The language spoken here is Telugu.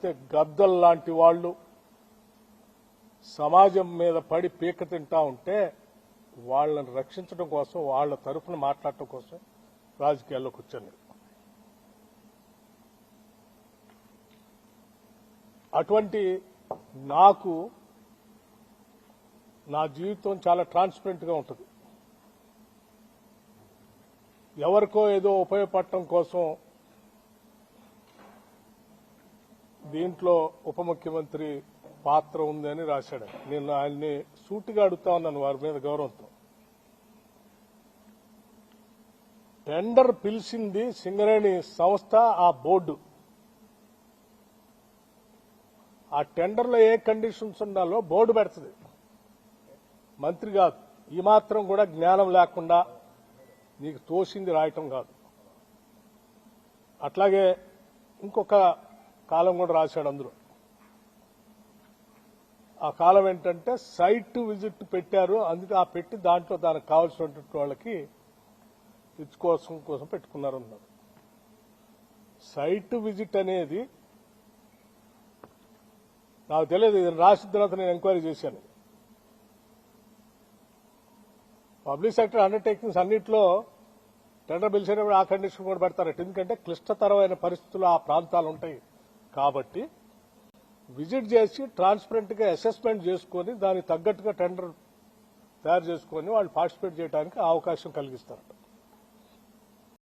లేకపోతే గద్దల్ లాంటి వాళ్ళు సమాజం మీద పడి పీక తింటా ఉంటే వాళ్ళని రక్షించడం కోసం, వాళ్ళ తరఫున మాట్లాడటం కోసం రాజకీయాల్లోకి వచ్చాను. అటువంటి నాకు నా జీవితం చాలా ట్రాన్స్పరెంట్గా ఉంటుంది. ఎవరికో ఏదో ఉపయోగపడటం కోసం దీంట్లో ఉప ముఖ్యమంత్రి పాత్ర ఉందని రాశాడు. నేను ఆయన్ని సూటిగా అడుగుతా ఉన్నాను వారి మీద గౌరవంతో. టెండర్ పిలిచింది సింగరేణి సంస్థ, ఆ బోర్డు. ఆ టెండర్లో ఏ కండిషన్స్ ఉండాలో బోర్డు పెడుతుంది, మంత్రి కాదు. ఈ మాత్రం కూడా జ్ఞానం లేకుండా నీకు తోసింది రాయటం కాదు. అట్లాగే ఇంకొక కాలం కూడా రాశాడు అందులో. ఆ కాలం ఏంటంటే సైట్ విజిట్ పెట్టారు, అందుకే ఆ పెట్టి దాంట్లో దానికి కావాల్సినటువంటి వాళ్ళకి కోసం పెట్టుకున్నారు అన్నారు. సైట్ విజిట్ అనేది నాకు తెలియదు, ఇది రాసిన తర్వాత నేను ఎంక్వైరీ చేశాను. పబ్లిక్ సెక్టర్ అండర్టేకింగ్స్ అన్నింటిలో టెండర్ పిలిచేటప్పుడు ఆ కండిషన్ కూడా పెడతారట. ఎందుకంటే క్లిష్టతరమైన పరిస్థితులు ఆ ప్రాంతాలు ఉంటాయి కాబట్టి విజిట్ చేసి ట్రాన్స్పరెంట్ గా అసెస్మెంట్ చేసుకుని దానికి తగ్గట్టుగా టెండర్ తయారు చేసుకుని వాళ్ళు పార్టిసిపేట్ చేయడానికి అవకాశం కలిగిస్తారు.